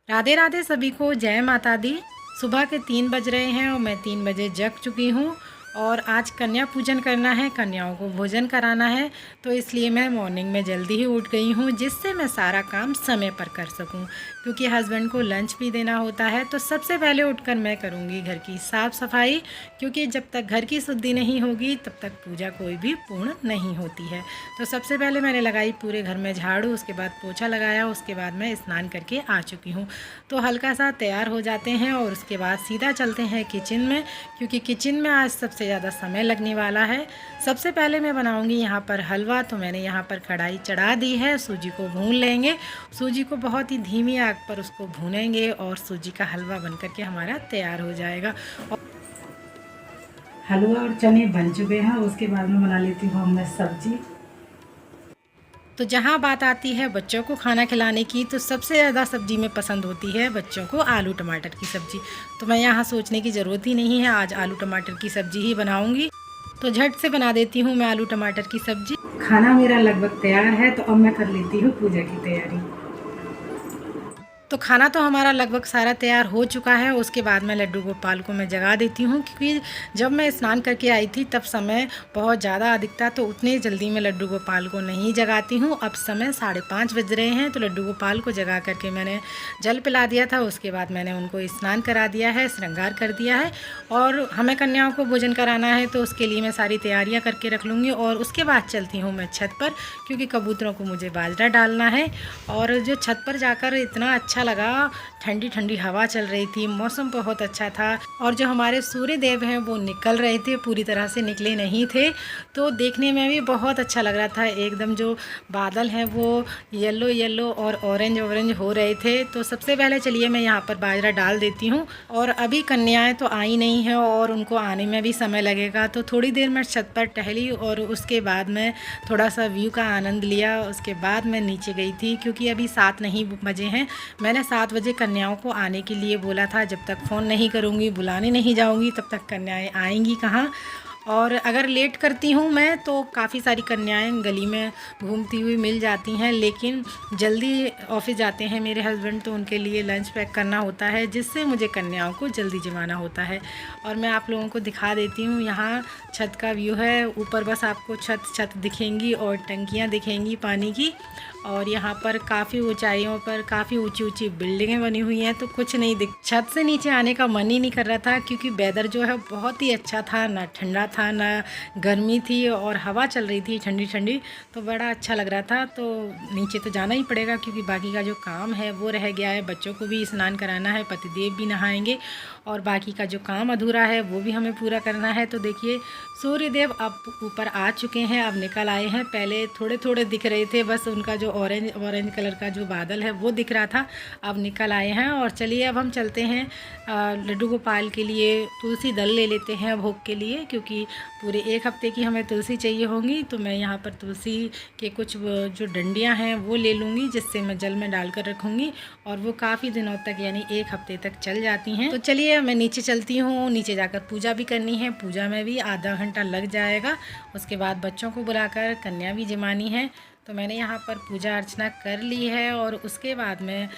राधे राधे सभी को, जय माता दी। सुबह के 3 बज रहे हैं और मैं 3 बजे जग चुकी हूँ। और आज कन्या पूजन करना है, कन्याओं को भोजन कराना है, तो इसलिए मैं मॉर्निंग में जल्दी ही उठ गई हूँ, जिससे मैं सारा काम समय पर कर सकूँ। क्योंकि हस्बैंड को लंच भी देना होता है, तो सबसे पहले उठकर मैं करूँगी घर की साफ़ सफाई। क्योंकि जब तक घर की शुद्धि नहीं होगी तब तक पूजा कोई भी पूर्ण नहीं होती है। तो सबसे पहले मैंने लगाई पूरे घर में झाड़ू, उसके बाद पोछा लगाया, उसके बाद मैं स्नान करके आ चुकी हूँ। तो हल्का सा तैयार हो जाते हैं और उसके बाद सीधा चलते हैं किचन में, क्योंकि किचन में आज सबसे ज़्यादा समय लगने वाला है। सबसे पहले मैं बनाऊंगी यहाँ पर हलवा। तो मैंने यहाँ पर कढ़ाई चढ़ा दी है, सूजी को भून लेंगे। सूजी को बहुत ही धीमी आग पर उसको भूनेंगे और सूजी का हलवा बन करके हमारा तैयार हो जाएगा। और हलवा और चने बन चुके हैं, उसके बाद में बना लेती हूँ मैं सब्जी। तो जहाँ बात आती है बच्चों को खाना खिलाने की, तो सबसे ज़्यादा सब्ज़ी में पसंद होती है बच्चों को आलू टमाटर की सब्ज़ी। तो मैं यहाँ सोचने की ज़रूरत ही नहीं है, आज आलू टमाटर की सब्ज़ी ही बनाऊँगी। तो झट से बना देती हूँ मैं आलू टमाटर की सब्ज़ी। खाना मेरा लगभग तैयार है, तो अब मैं कर लेती हूँ पूजा की तैयारी। तो खाना तो हमारा लगभग सारा तैयार हो चुका है। उसके बाद मैं लड्डू गोपाल को मैं जगा देती हूँ, क्योंकि जब मैं स्नान करके आई थी तब समय बहुत ज़्यादा अधिक था, तो उतनी जल्दी मैं लड्डू गोपाल को नहीं जगाती हूँ। अब समय 5:30 बज रहे हैं, तो लड्डू गोपाल को जगा करके मैंने जल पिला दिया था। उसके बाद मैंने उनको स्नान करा दिया है, श्रृंगार कर दिया है। और हमें कन्याओं को भोजन कराना है, तो उसके लिए मैं सारी तैयारियाँ करके रख लूँगी। और उसके बाद चलती हूँ मैं छत पर, क्योंकि कबूतरों को मुझे बाजरा डालना है। और जो छत पर जाकर इतना अच्छा लगा, ठंडी ठंडी हवा चल रही थी, मौसम बहुत अच्छा था। और जो हमारे सूर्य देव हैं वो निकल रहे थे, पूरी तरह से निकले नहीं थे, तो देखने में भी बहुत अच्छा लग रहा था। एकदम जो बादल हैं वो येलो येलो और ऑरेंज ऑरेंज हो रहे थे। तो सबसे पहले चलिए मैं यहाँ पर बाजरा डाल देती हूँ। और अभी कन्याएं तो आई नहीं हैं और उनको आने में भी समय लगेगा, तो थोड़ी देर मैं छत पर टहली और उसके बाद मैं थोड़ा सा व्यू का आनंद लिया। उसके बाद मैं नीचे गई थी, क्योंकि अभी 7 नहीं बजे हैं। मैंने 7 बजे कन्याओं को आने के लिए बोला था। जब तक फ़ोन नहीं करूँगी, बुलाने नहीं जाऊँगी, तब तक कन्याएं आएंगी कहाँ। और अगर लेट करती हूँ मैं, तो काफ़ी सारी कन्याएं गली में घूमती हुई मिल जाती हैं। लेकिन जल्दी ऑफिस जाते हैं मेरे हस्बैंड, तो उनके लिए लंच पैक करना होता है, जिससे मुझे कन्याओं को जल्दी जमाना होता है। और मैं आप लोगों को दिखा देती हूँ, यहाँ छत का व्यू है। ऊपर बस आपको छत दिखेंगी और टंकियाँ दिखेंगी पानी की। और यहाँ पर काफ़ी ऊंचाइयों पर काफ़ी ऊंची ऊंची बिल्डिंगें बनी हुई हैं, तो कुछ नहीं दिख। छत से नीचे आने का मन ही नहीं कर रहा था, क्योंकि वेदर जो है बहुत ही अच्छा था, ना ठंडा था ना गर्मी थी, और हवा चल रही थी ठंडी ठंडी, तो बड़ा अच्छा लग रहा था। तो नीचे तो जाना ही पड़ेगा, क्योंकि बाकी का जो काम है वो रह गया है। बच्चों को भी स्नान कराना है, पतिदेव भी नहाएंगे, और बाकी का जो काम अधूरा है वो भी हमें पूरा करना है। तो देखिए सूर्यदेव अब ऊपर आ चुके हैं, अब निकल आए हैं। पहले थोड़े थोड़े दिख रहे थे, बस उनका जो ऑरेंज ऑरेंज कलर का जो बादल है वो दिख रहा था, अब निकल आए हैं। और चलिए अब हम चलते हैं लड्डू गोपाल के लिए तुलसी दल ले लेते हैं भोग के लिए, क्योंकि पूरे 1 हफ्ते की हमें तुलसी चाहिए होंगी। तो मैं यहाँ पर तुलसी के कुछ जो डंडियाँ हैं वो ले लूँगी, जिससे मैं जल में डाल कर रखूँगी, और वो काफ़ी दिनों तक यानी 1 हफ्ते तक चल जाती हैं। तो चलिए मैं नीचे चलती हूँ, नीचे जाकर पूजा भी करनी है। पूजा में भी आधा घंटा लग जाएगा। उसके बाद बच्चों को बुलाकर कन्या भी जमानी है। तो मैंने यहाँ पर पूजा अर्चना कर ली है, और उसके बाद में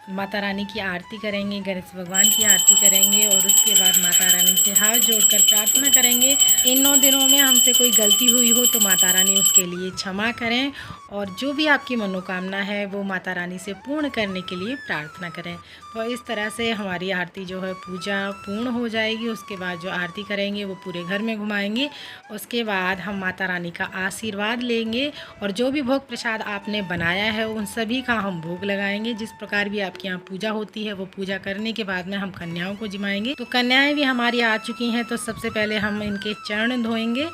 माता रानी की आरती करेंगे, गणेश भगवान की आरती करेंगे, और उसके बाद माता रानी से हाथ जोड़कर प्रार्थना करेंगे। इन 9 दिनों में हमसे कोई गलती हुई हो तो माता रानी उसके लिए क्षमा करें, और जो भी आपकी मनोकामना है वो माता रानी से पूर्ण करने के लिए प्रार्थना करें। तो इस तरह से हमारी आरती जो है पूजा पूर्ण हो जाएगी। उसके बाद जो आरती करेंगे वो पूरे घर में घुमाएंगे। उसके बाद हम माता रानी का आशीर्वाद लेंगे, और जो भी भोग प्रसाद आपने बनाया है उन सभी का हम भोग लगाएंगे। जिस प्रकार भी आपके यहाँ पूजा होती है, वो पूजा करने के बाद में हम कन्याओं को जिमाएंगे। तो कन्याएं भी हमारी आ चुकी हैं, तो सबसे पहले हम इनके चरण धोएंगे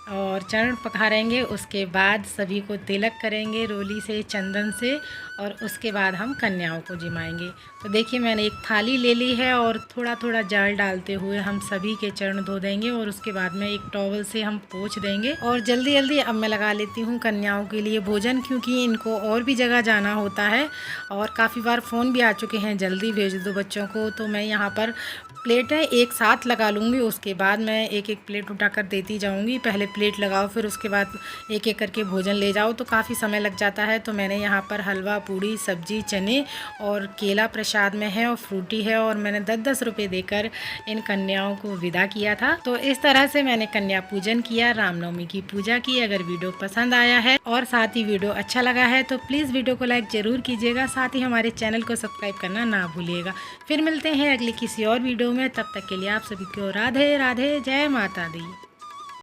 और चरण पखारेंगे। उसके बाद सभी को तिलक करेंगे रोली से, चंदन से, और उसके बाद हम कन्याओं को जिमाएंगे। तो देखिए मैंने एक थाली ले ली है, और थोड़ा थोड़ा जल डालते हुए हम सभी के चरण धो देंगे, और उसके बाद में एक टॉवल से हम पोंछ देंगे। और जल्दी जल्दी अब मैं लगा लेती हूँ कन्याओं के लिए भोजन, क्योंकि इनको और भी जगह जाना होता है। और काफ़ी बार फ़ोन भी आ चुके हैं, जल्दी भेज दो बच्चों को। तो मैं यहाँ पर प्लेटें एक साथ लगा लूँगी, उसके बाद मैं एक एक प्लेट उठाकर देती जाऊँगी। पहले प्लेट लगाओ, फिर उसके बाद एक एक करके भोजन ले जाओ, तो काफ़ी समय लग जाता है। तो मैंने यहाँ पर हलवा, पूड़ी, सब्जी, चने और केला प्रसाद में है और फ्रूटी है, और मैंने 10-10 रुपये देकर इन कन्याओं को विदा किया था। तो इस तरह से मैंने कन्या पूजन किया, रामनवमी की पूजा की। अगर वीडियो पसंद आया है और साथ ही वीडियो अच्छा लगा है तो प्लीज़ वीडियो को लाइक ज़रूर कीजिएगा, साथ ही हमारे चैनल को सब्सक्राइब करना ना भूलिएगा। फिर मिलते हैं अगली किसी और वीडियो में, तब तक के लिए आप सभी को राधे राधे, जय माता दी।